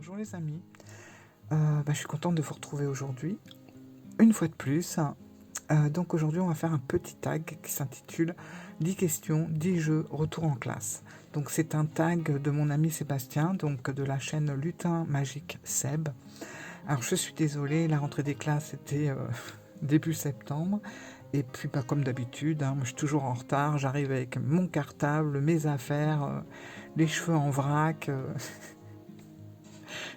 Bonjour les amis, je suis contente de vous retrouver aujourd'hui, une fois de plus. Donc aujourd'hui on va faire un petit tag qui s'intitule 10 questions, 10 jeux, retour en classe. Donc c'est un tag de mon ami Sébastien, donc de la chaîne Lutin Magique Seb. Alors je suis désolée, la rentrée des classes était début septembre. Et puis comme d'habitude, moi je suis toujours en retard, j'arrive avec mon cartable, mes affaires, les cheveux en vrac.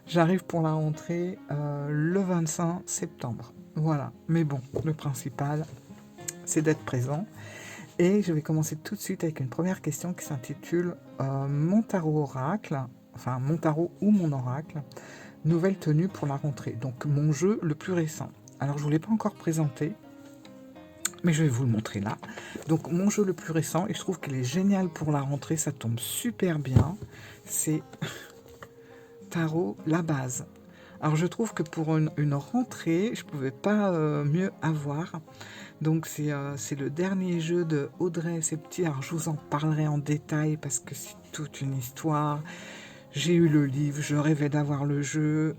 J'arrive pour la rentrée le 25 septembre. Voilà. Mais bon, le principal, c'est d'être présent. Et je vais commencer tout de suite avec une première question qui s'intitule Mon tarot oracle, enfin mon tarot ou mon oracle, nouvelle tenue pour la rentrée. Donc mon jeu le plus récent. Alors je ne vous l'ai pas encore présenté, mais je vais vous le montrer là. Donc mon jeu le plus récent, et je trouve qu'il est génial pour la rentrée, ça tombe super bien, c'est Tarot La Base. Alors je trouve que pour une rentrée, je ne pouvais pas mieux avoir. Donc c'est le dernier jeu de Audrey Septy. Alors je vous en parlerai en détail parce que c'est toute une histoire. J'ai eu le livre, je rêvais d'avoir le jeu.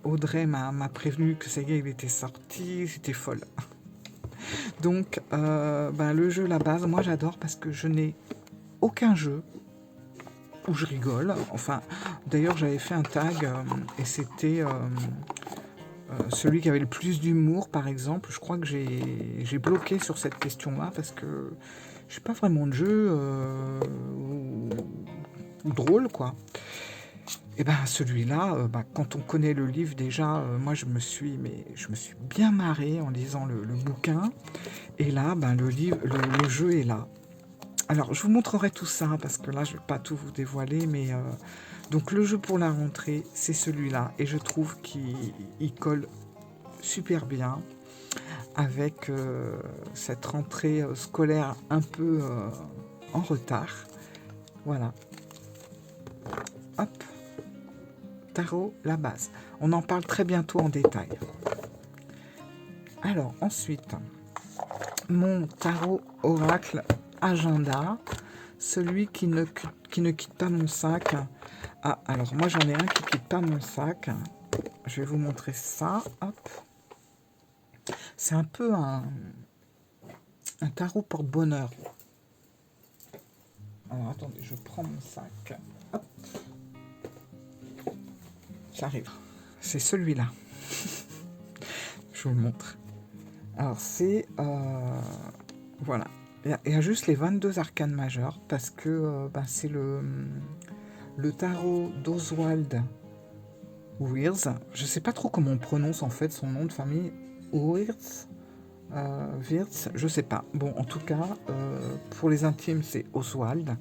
Audrey m'a prévenu que ça y est, il était sorti, c'était folle. Donc le jeu La Base, moi j'adore parce que je n'ai aucun jeu où je rigole. Enfin, d'ailleurs j'avais fait un tag et c'était celui qui avait le plus d'humour, par exemple. Je crois que j'ai bloqué sur cette question-là parce que je suis pas vraiment de jeu drôle, quoi. Et ben celui-là, quand on connaît le livre déjà, moi je me suis bien marrée en lisant le bouquin. Et là, le jeu est là. Alors je vous montrerai tout ça parce que là je vais pas tout vous dévoiler, mais donc le jeu pour la rentrée, c'est celui-là et je trouve qu'il colle super bien avec cette rentrée scolaire un peu en retard. Voilà. Hop. Tarot La Base. On en parle très bientôt en détail. Alors ensuite, mon tarot oracle agenda, celui qui ne quitte pas mon sac. Ah, alors moi j'en ai un qui ne quitte pas mon sac. Je vais vous montrer ça. Hop. C'est un peu un tarot porte-bonheur. Alors attendez, je prends mon sac. Hop. J'arrive. C'est celui-là. Je vous le montre. Alors c'est... voilà. Il y a juste les 22 arcanes majeures parce que c'est le tarot d'Oswald Wirth. Je ne sais pas trop comment on prononce en fait son nom de famille. Wirth. Wirth, je sais pas. Bon, en tout cas, pour les intimes, c'est Oswald.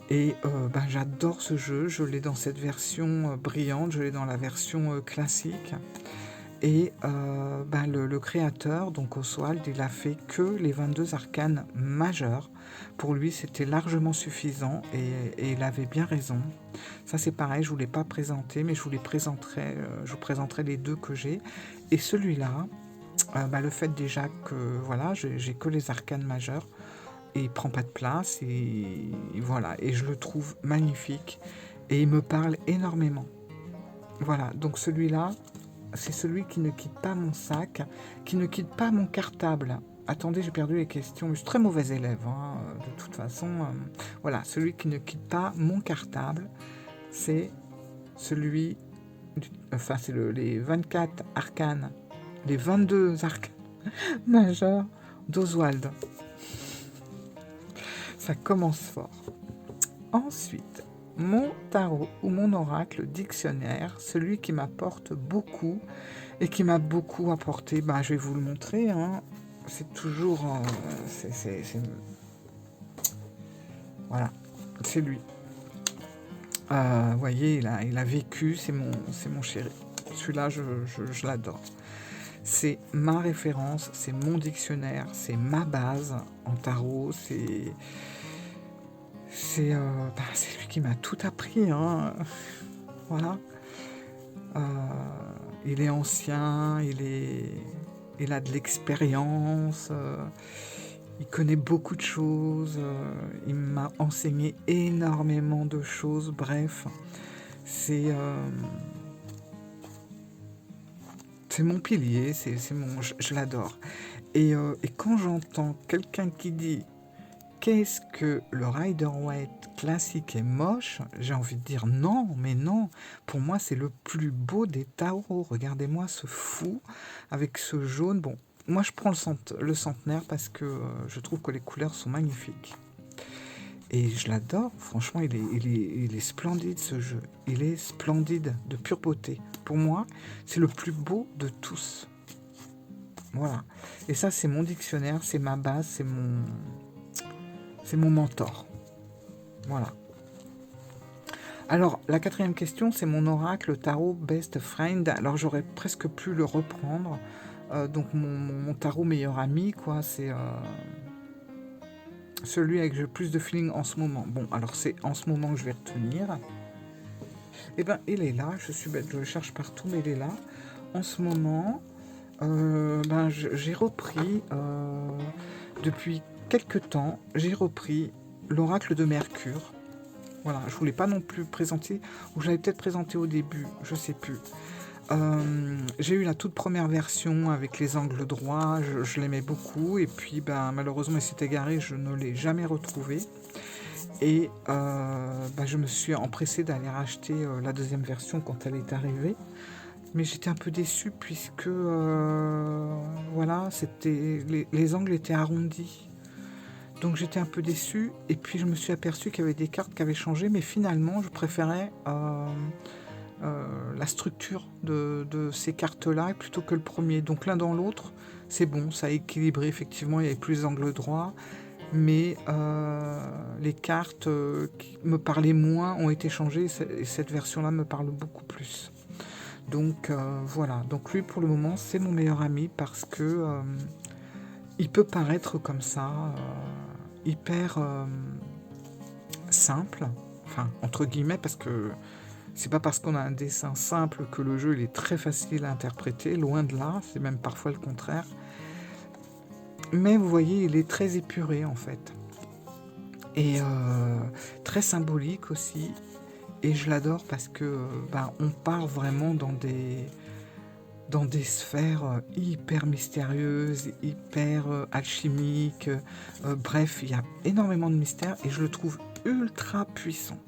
Et j'adore ce jeu. Je l'ai dans cette version brillante, je l'ai dans la version classique. Et le créateur, donc Oswald, il a fait que les 22 arcanes majeures. Pour lui, c'était largement suffisant et il avait bien raison. Ça, c'est pareil, je ne vous l'ai pas présenté, mais je vous présenterai les deux que j'ai. Et celui-là, le fait déjà que voilà, j'ai que les arcanes majeures et il prend pas de place et voilà, et je le trouve magnifique et il me parle énormément. Voilà, donc celui-là, c'est celui qui ne quitte pas mon sac, qui ne quitte pas mon cartable. Attendez, j'ai perdu les questions. Je suis très mauvais élève, hein, de toute façon. Voilà, celui qui ne quitte pas mon cartable, c'est celui... c'est les 24 arcanes, les 22 arcanes majeurs d'Oswald. Ça commence fort. Ensuite, mon tarot ou mon oracle dictionnaire, celui qui m'apporte beaucoup et qui m'a beaucoup apporté, je vais vous le montrer, hein. C'est toujours... voilà, c'est lui. Vous voyez, il a vécu, c'est mon chéri. Celui-là, je l'adore. C'est ma référence, c'est mon dictionnaire, c'est ma base en tarot, c'est lui qui m'a tout appris, hein. Voilà. Il est ancien, il a de l'expérience, il connaît beaucoup de choses, il m'a enseigné énormément de choses, bref. C'est c'est mon pilier, c'est mon, je l'adore. Et quand j'entends quelqu'un qui dit qu'est-ce que le Rider-Waite classique est moche, j'ai envie de dire non, mais non. Pour moi, c'est le plus beau des tarots. Regardez-moi ce fou avec ce jaune. Bon, moi, je prends le centenaire parce que je trouve que les couleurs sont magnifiques. Et je l'adore. Franchement, il est splendide ce jeu. Il est splendide, de pure beauté. Pour moi, c'est le plus beau de tous. Voilà. Et ça, c'est mon dictionnaire, c'est ma base, c'est mon mentor. Voilà. Alors, la quatrième question, c'est mon oracle, le tarot Best Friend. Alors, j'aurais presque pu le reprendre. Donc, mon tarot meilleur ami, quoi, c'est celui avec le plus de feeling en ce moment. Bon, alors, c'est en ce moment que je vais retenir. Eh ben, il est là. Je suis bête, je le cherche partout, mais il est là. En ce moment, j'ai repris, depuis quelques temps, j'ai repris l'oracle de Mercure. Voilà, je voulais pas non plus présenter, ou je l'avais peut-être présenté au début, je sais plus. J'ai eu la toute première version avec les angles droits, je l'aimais beaucoup, et puis malheureusement il s'est égaré, je ne l'ai jamais retrouvé. Et je me suis empressée d'aller racheter la deuxième version quand elle est arrivée. Mais j'étais un peu déçue puisque voilà, les angles étaient arrondis. Donc j'étais un peu déçue et puis je me suis aperçue qu'il y avait des cartes qui avaient changé, mais finalement je préférais la structure de ces cartes-là plutôt que le premier. Donc l'un dans l'autre, c'est bon, ça a équilibré, effectivement, il y avait plus d'angles droits, mais les cartes qui me parlaient moins ont été changées et cette version-là me parle beaucoup plus. Donc voilà, donc lui pour le moment c'est mon meilleur ami parce que il peut paraître comme ça, hyper simple, enfin entre guillemets, parce que c'est pas parce qu'on a un dessin simple que le jeu il est très facile à interpréter, loin de là, c'est même parfois le contraire. Mais vous voyez, il est très épuré en fait. Et très symbolique aussi. Et je l'adore parce que on part vraiment dans des sphères hyper mystérieuses, hyper alchimiques. Bref, il y a énormément de mystères et je le trouve ultra puissant.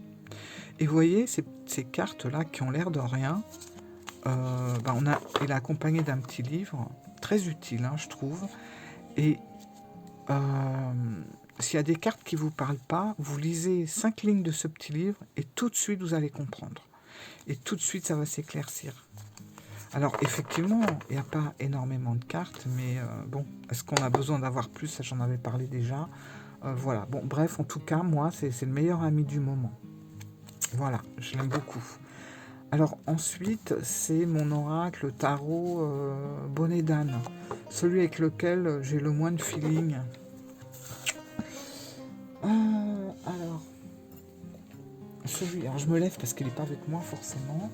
Et vous voyez, ces cartes-là qui ont l'air de rien, il est accompagné d'un petit livre, très utile, hein, je trouve. Et s'il y a des cartes qui ne vous parlent pas, vous lisez 5 lignes de ce petit livre et tout de suite vous allez comprendre. Et tout de suite ça va s'éclaircir. Alors effectivement, il n'y a pas énormément de cartes, mais bon, est-ce qu'on a besoin d'avoir plus? Ça, j'en avais parlé déjà. Voilà, bon, bref, en tout cas, moi, c'est le meilleur ami du moment. Voilà, je l'aime beaucoup. Alors ensuite, c'est mon oracle, le tarot bonnet d'âne, celui avec lequel j'ai le moins de feeling. Alors, je me lève parce qu'il n'est pas avec moi forcément.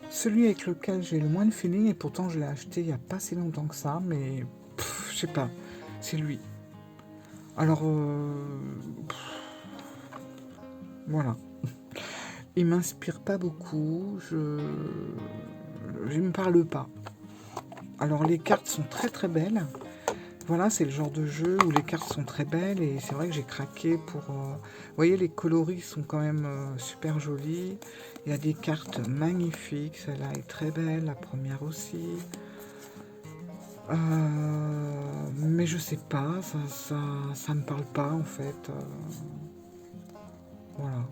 Celui avec lequel j'ai le moins de feeling, et pourtant je l'ai acheté il n'y a pas si longtemps que ça, mais je sais pas, c'est lui. Alors, voilà. Il m'inspire pas beaucoup, il me parle pas. Alors les cartes sont très très belles. Voilà, c'est le genre de jeu où les cartes sont très belles et c'est vrai que j'ai craqué pour... Vous voyez, les coloris sont quand même super jolis. Il y a des cartes magnifiques, celle-là est très belle, la première aussi. Mais je sais pas, ça me parle pas en fait. Voilà.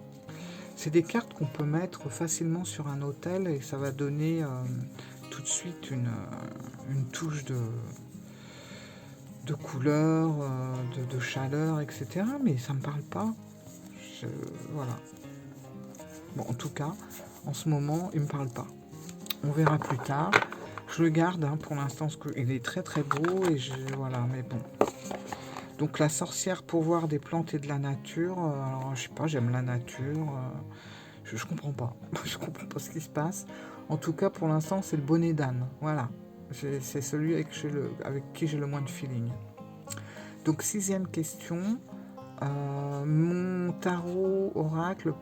C'est des cartes qu'on peut mettre facilement sur un hôtel et ça va donner tout de suite une touche de couleur, de chaleur, etc. Mais ça me parle pas. Voilà. Bon, en tout cas, en ce moment, il me parle pas. On verra plus tard. Je le garde hein, pour l'instant parce qu'il est très très beau et voilà, mais bon. Donc la sorcière pour voir des plantes et de la nature. Alors je sais pas, j'aime la nature. Je comprends pas. Je comprends pas ce qui se passe. En tout cas, pour l'instant, c'est le bonnet d'âne. Voilà. C'est celui avec qui j'ai le moins de feeling. Donc, 6e question. Mon tarot oracle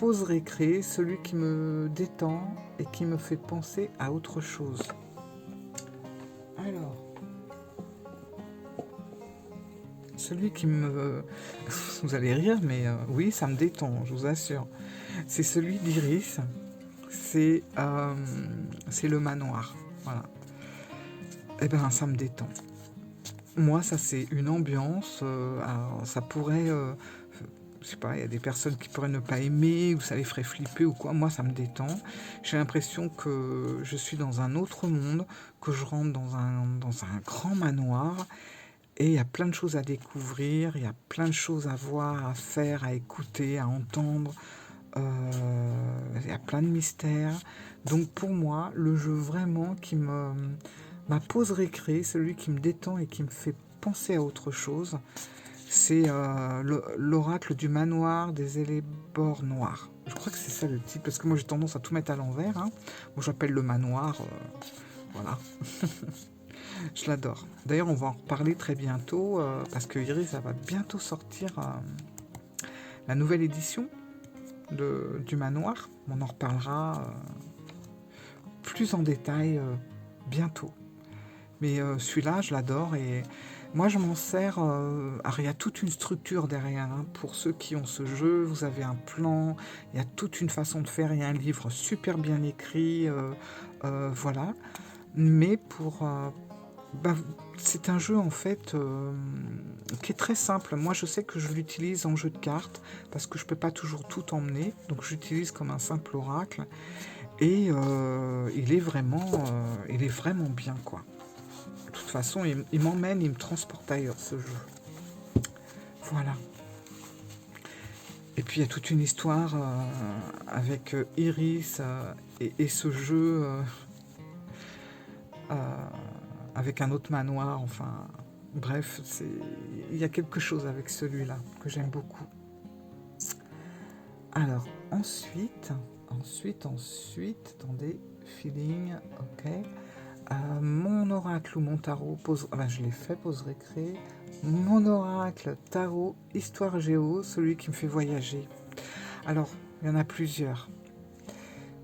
pause récré, celui qui me détend et qui me fait penser à autre chose. Alors, celui qui me... Vous allez rire, mais oui, ça me détend, je vous assure. C'est celui d'Iris, c'est le manoir, voilà. Eh ben, ça me détend. Moi, ça, c'est une ambiance, alors, ça pourrait... je sais pas, il y a des personnes qui pourraient ne pas aimer, ou ça les ferait flipper ou quoi. Moi, ça me détend. J'ai l'impression que je suis dans un autre monde, que je rentre dans un grand manoir, et il y a plein de choses à découvrir, il y a plein de choses à voir, à faire, à écouter, à entendre. Il y a plein de mystères. Donc pour moi, le jeu vraiment ma pause récré, celui qui me détend et qui me fait penser à autre chose, c'est l'oracle du manoir des élébores noirs. Je crois que c'est ça le titre, parce que moi j'ai tendance à tout mettre à l'envers. Hein. Moi j'appelle le manoir, voilà. Je l'adore. D'ailleurs on va en reparler très bientôt, parce que Iris, ça va bientôt sortir la nouvelle édition du manoir. On en reparlera plus en détail bientôt. Mais celui-là, je l'adore et moi, je m'en sers. Alors, il y a toute une structure derrière. Hein. Pour ceux qui ont ce jeu, vous avez un plan, il y a toute une façon de faire. Il y a un livre super bien écrit. Voilà. Mais c'est un jeu en fait qui est très simple. Moi, je sais que je l'utilise en jeu de cartes parce que je peux pas toujours tout emmener. Donc, j'utilise comme un simple oracle. Et il est vraiment bien, quoi. De toute façon, il m'emmène, il me transporte ailleurs, ce jeu. Voilà. Et puis, il y a toute une histoire avec Iris et ce jeu avec un autre manoir. Enfin, bref, il y a quelque chose avec celui-là que j'aime beaucoup. Alors, ensuite, attendez, feeling, ok. Mon oracle ou mon tarot, je l'ai fait, pause récré. Mon oracle, tarot, histoire géo, celui qui me fait voyager. Alors, il y en a plusieurs.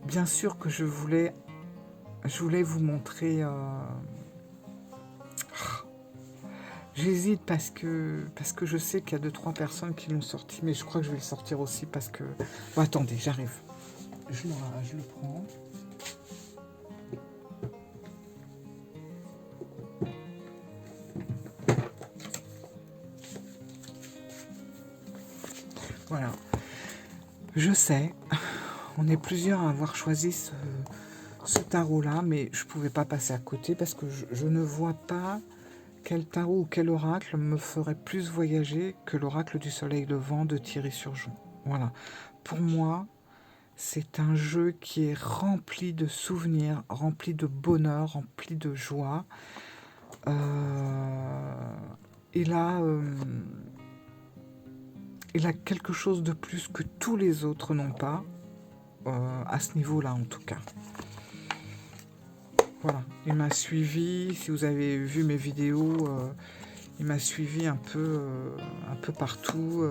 Bien sûr que je voulais vous montrer... J'hésite parce que je sais qu'il y a 2-3 personnes qui l'ont sorti, mais je crois que je vais le sortir aussi parce que... Bon, attendez, j'arrive. Je le prends. Voilà. Je sais, on est plusieurs à avoir choisi ce tarot-là, mais je ne pouvais pas passer à côté parce que je ne vois pas quel tarot ou quel oracle me ferait plus voyager que l'oracle du soleil levant de Thierry Surgeon. Voilà. Pour moi, c'est un jeu qui est rempli de souvenirs, rempli de bonheur, rempli de joie. Il a quelque chose de plus que tous les autres n'ont pas, à ce niveau-là en tout cas. Voilà, il m'a suivi, si vous avez vu mes vidéos, il m'a suivi un peu partout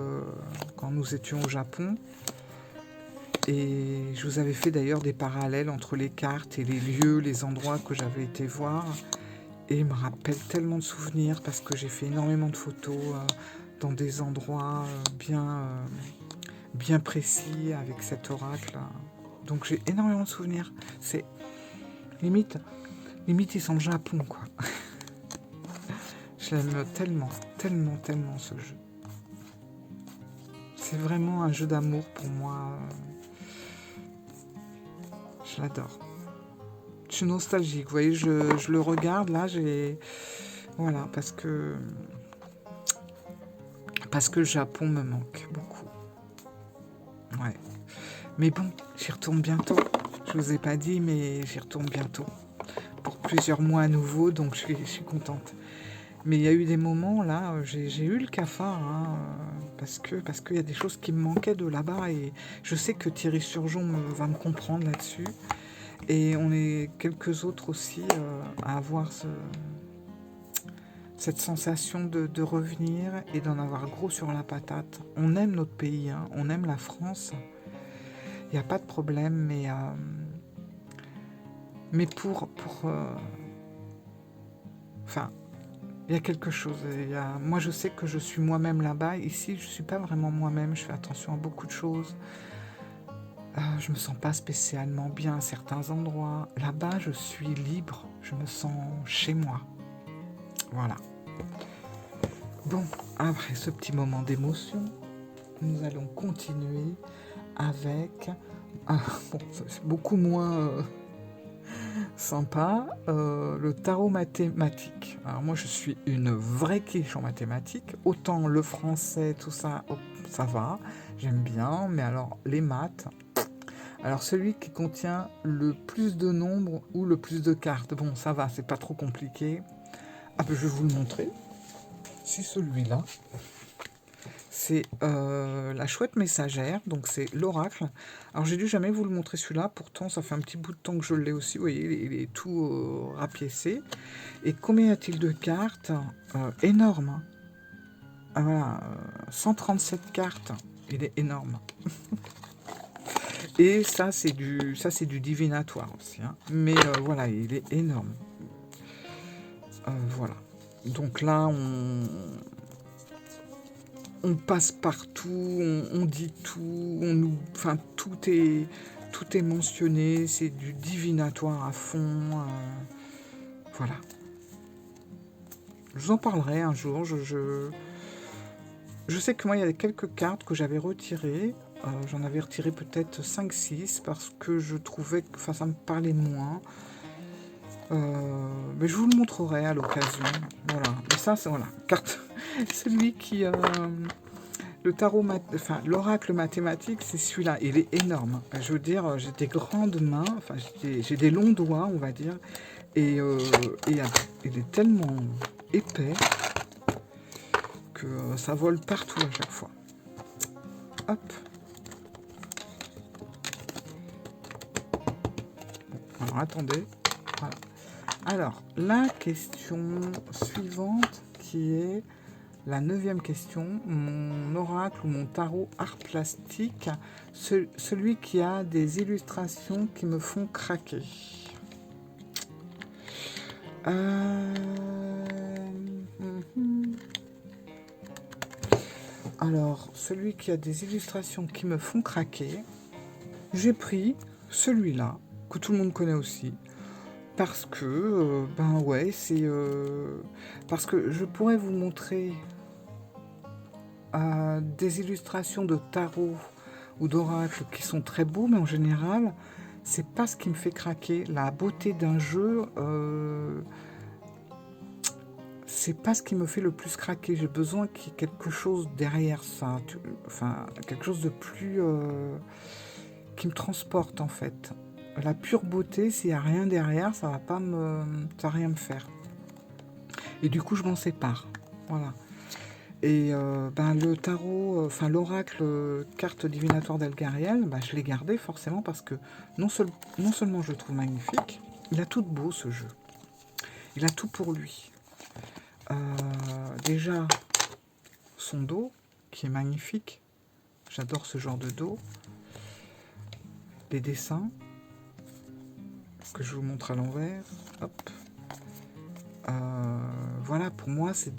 quand nous étions au Japon. Et je vous avais fait d'ailleurs des parallèles entre les cartes et les lieux, les endroits que j'avais été voir. Et il me rappelle tellement de souvenirs parce que j'ai fait énormément de photos dans des endroits bien précis avec cet oracle. Donc j'ai énormément de souvenirs. C'est limite ils sont au Japon, quoi. Je l'aime tellement ce jeu. C'est vraiment un jeu d'amour pour moi. Je l'adore. Je suis nostalgique, vous voyez, je le regarde, là, voilà, parce que le Japon me manque beaucoup. Ouais. Mais bon, j'y retourne bientôt. Je vous ai pas dit, mais j'y retourne bientôt. Pour plusieurs mois à nouveau, donc je suis contente. Mais il y a eu des moments, là, j'ai eu le cafard, hein, parce qu'il y a des choses qui me manquaient de là-bas, et je sais que Thierry Surgeon va me comprendre là-dessus. Et on est quelques autres aussi à avoir cette sensation de revenir et d'en avoir gros sur la patate. On aime notre pays, hein, on aime la France, il n'y a pas de problème, mais enfin, il y a quelque chose. Moi, je sais que je suis moi-même là-bas. Ici, je ne suis pas vraiment moi-même. Je fais attention à beaucoup de choses. Je me sens pas spécialement bien à certains endroits. Là-bas, je suis libre. Je me sens chez moi. Voilà. Bon, après ce petit moment d'émotion, nous allons continuer avec... bon, c'est beaucoup moins sympa, le tarot mathématique. Alors moi, je suis une vraie quiche en mathématiques. Autant le français, tout ça, ça va, j'aime bien. Mais alors, les maths... Alors, celui qui contient le plus de nombres ou le plus de cartes. Bon, ça va, c'est pas trop compliqué. Ah ben, je vais vous le montrer. C'est celui-là. C'est la chouette messagère, donc c'est l'oracle. Alors j'ai dû jamais vous le montrer celui-là, pourtant ça fait un petit bout de temps que je l'ai aussi, vous voyez, il est tout rapiécé. Et combien y a-t-il de cartes? Énorme. Hein. Ah, voilà, 137 cartes, il est énorme. Et ça c'est du divinatoire aussi, hein. Mais voilà, il est énorme. Voilà. Donc là, on passe partout, on dit tout, enfin tout est mentionné, c'est du divinatoire à fond, voilà. Je vous en parlerai un jour. Je sais que moi il y a quelques cartes que j'avais retirées, j'en avais retiré peut-être 5-6 parce que je trouvais que ça me parlait moins. Mais je vous le montrerai à l'occasion. Voilà. Et ça, c'est voilà. Carte. Celui qui. Le tarot, enfin, l'oracle mathématique, c'est celui-là. Il est énorme. Je veux dire, j'ai des grandes mains, enfin, j'ai des longs doigts, on va dire. Et il est tellement épais que ça vole partout à chaque fois. Hop. Alors, attendez. Voilà. Alors, la question suivante qui est la 9e question. Mon oracle ou mon tarot art plastique, celui qui a des illustrations qui me font craquer. Alors, celui qui a des illustrations qui me font craquer, j'ai pris celui-là, que tout le monde connaît aussi. Parce que, ben ouais, c'est... parce que je pourrais vous montrer des illustrations de tarot ou d'oracle qui sont très beaux, mais en général, c'est pas ce qui me fait craquer. La beauté d'un jeu, c'est pas ce qui me fait le plus craquer. J'ai besoin qu'il y ait quelque chose derrière ça, enfin, quelque chose de plus... qui me transporte, en fait. La pure beauté, s'il n'y a rien derrière, ça va rien me faire. Et du coup, je m'en sépare. Voilà. Et le tarot, enfin l'oracle carte divinatoire d'Elgariel, je l'ai gardé forcément parce que non seulement je le trouve magnifique, il a tout de beau ce jeu. Il a tout pour lui. Déjà, son dos, qui est magnifique. J'adore ce genre de dos. Les dessins, que je vous montre à l'envers. Hop. Voilà, pour moi, c'est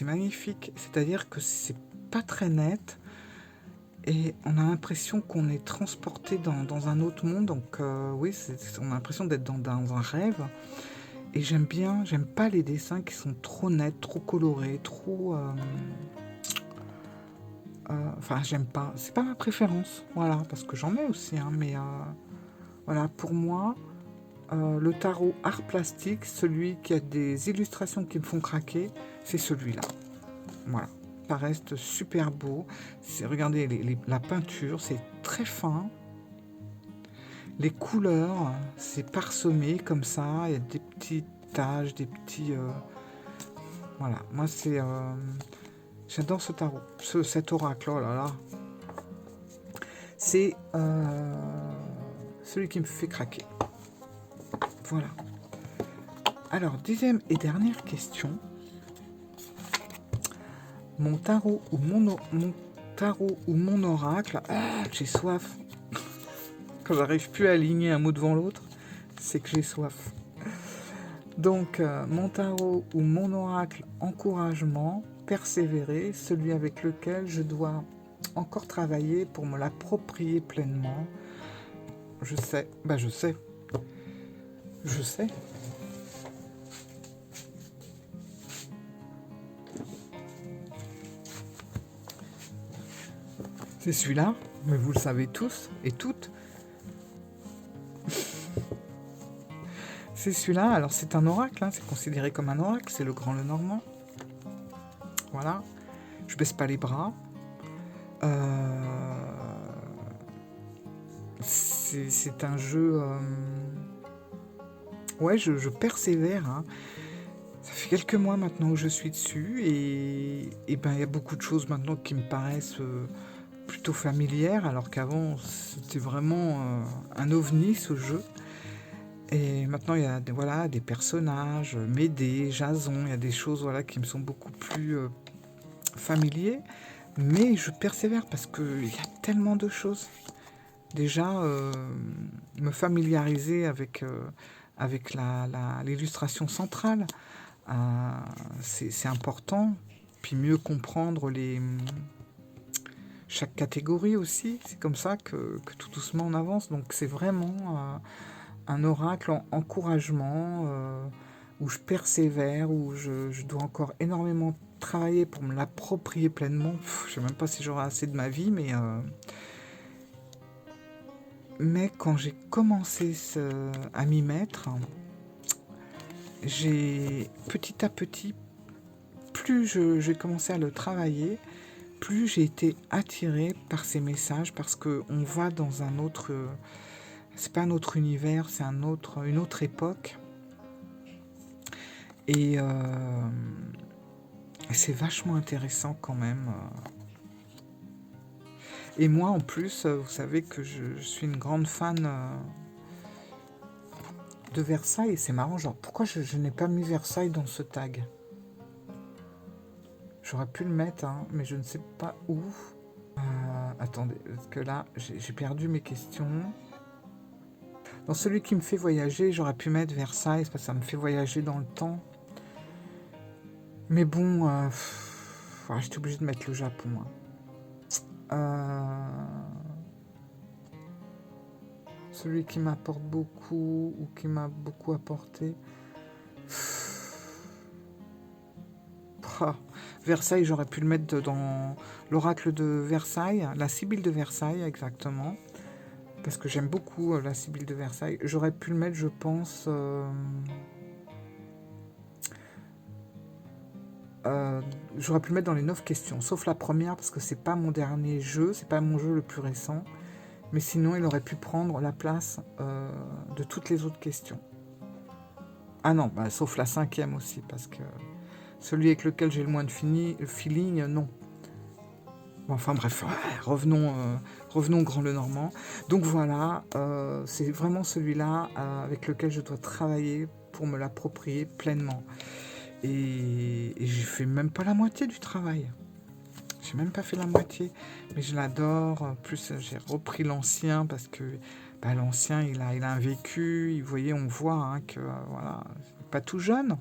magnifique. C'est-à-dire que c'est pas très net et on a l'impression qu'on est transporté dans un autre monde. Donc oui, on a l'impression d'être dans un rêve. Et j'aime pas les dessins qui sont trop nets, trop colorés, trop... enfin, j'aime pas. C'est pas ma préférence, voilà, parce que j'en ai aussi, hein, mais voilà, pour moi, le tarot art plastique, celui qui a des illustrations qui me font craquer, c'est celui-là. Voilà, ça reste super beau. Regardez, la peinture, c'est très fin. Les couleurs, c'est parsemé comme ça. Il y a des petites taches, des petits... voilà, moi c'est... j'adore ce tarot, cet oracle, oh là là. C'est celui qui me fait craquer. Voilà. Alors, 10e et dernière question. Mon tarot ou mon tarot ou mon oracle, j'ai soif. Quand j'arrive plus à aligner un mot devant l'autre, c'est que j'ai soif. Donc, mon tarot ou mon oracle, encouragement, persévérer, celui avec lequel je dois encore travailler pour me l'approprier pleinement. Je sais, je sais, je sais. C'est celui-là, mais vous le savez tous et toutes. C'est celui-là, alors c'est un oracle, hein, c'est considéré comme un oracle, c'est le Grand Lenormand. Voilà, je baisse pas les bras. C'est un jeu... Ouais, je persévère. Hein. Ça fait quelques mois maintenant que je suis dessus et ben il y a beaucoup de choses maintenant qui me paraissent plutôt familières, alors qu'avant c'était vraiment un ovni ce jeu. Et maintenant il y a des personnages, Médée, Jason, il y a des choses qui me sont beaucoup plus familiers, mais je persévère parce qu'il y a tellement de choses. Déjà, me familiariser avec l'illustration centrale, c'est important. Puis mieux comprendre chaque catégorie aussi. C'est comme ça que tout doucement on avance. Donc c'est vraiment un oracle en encouragement, où je persévère, où je dois encore énormément travailler pour me l'approprier pleinement. Je ne sais même pas si j'aurai assez de ma vie, mais quand j'ai commencé à m'y mettre, j'ai petit à petit, plus j'ai commencé à le travailler, plus j'ai été attirée par ces messages, parce qu'on va dans un autre... c'est pas un autre univers, c'est une autre époque. Et c'est vachement intéressant quand même. Et moi, en plus, vous savez que je suis une grande fan de Versailles. Et c'est marrant, genre, pourquoi je n'ai pas mis Versailles dans ce tag? J'aurais pu le mettre, hein, mais je ne sais pas où. Attendez, parce que là, j'ai perdu mes questions. Dans celui qui me fait voyager, j'aurais pu mettre Versailles, parce que ça me fait voyager dans le temps. Mais bon, j'étais obligée de mettre le Japon. Celui qui m'apporte beaucoup, ou qui m'a beaucoup apporté. Versailles, j'aurais pu le mettre dans l'oracle de Versailles, la Sibylle de Versailles, exactement. Parce que j'aime beaucoup la Sibylle de Versailles. J'aurais pu le mettre, je pense... j'aurais pu le mettre dans les 9 questions, sauf la première, parce que c'est pas mon dernier jeu, c'est pas mon jeu le plus récent. Mais sinon, il aurait pu prendre la place de toutes les autres questions. Ah non, sauf la 5e aussi, parce que celui avec lequel j'ai le moins de feeling, non. Bon, enfin bref, revenons au Grand Lenormand. Donc voilà, c'est vraiment celui-là avec lequel je dois travailler pour me l'approprier pleinement. Et j'ai fait même pas la moitié du travail. J'ai même pas fait la moitié, mais je l'adore. En plus, j'ai repris l'ancien parce que l'ancien, il a un vécu. Vous voyez, on voit que voilà, pas tout jeune,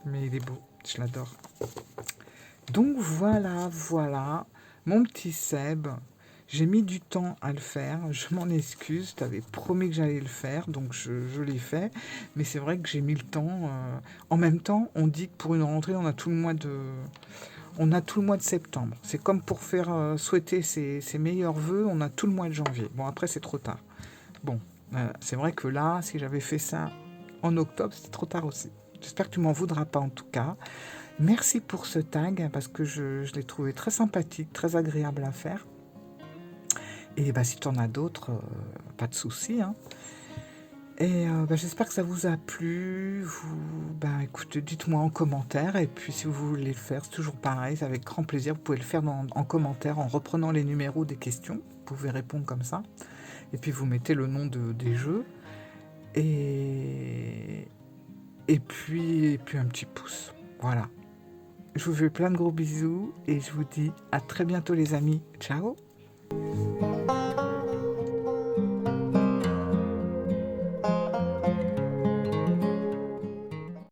mais il est beau. Je l'adore. Donc voilà, mon petit Seb. J'ai mis du temps à le faire, je m'en excuse, je t'avais promis que j'allais le faire, donc je l'ai fait, mais c'est vrai que j'ai mis le temps. En même temps, on dit que pour une rentrée, on a tout le mois de septembre. C'est comme pour faire souhaiter ses meilleurs vœux, on a tout le mois de janvier. Bon, après, c'est trop tard. Bon, c'est vrai que là, si j'avais fait ça en octobre, c'était trop tard aussi. J'espère que tu m'en voudras pas en tout cas. Merci pour ce tag, parce que je l'ai trouvé très sympathique, très agréable à faire. Et si tu en as d'autres, pas de souci. Hein. Et j'espère que ça vous a plu. Écoutez, dites-moi en commentaire. Et puis si vous voulez le faire, c'est toujours pareil, c'est avec grand plaisir. Vous pouvez le faire en commentaire en reprenant les numéros des questions. Vous pouvez répondre comme ça. Et puis vous mettez le nom des jeux. Et puis un petit pouce. Voilà. Je vous fais plein de gros bisous et je vous dis à très bientôt les amis. Ciao!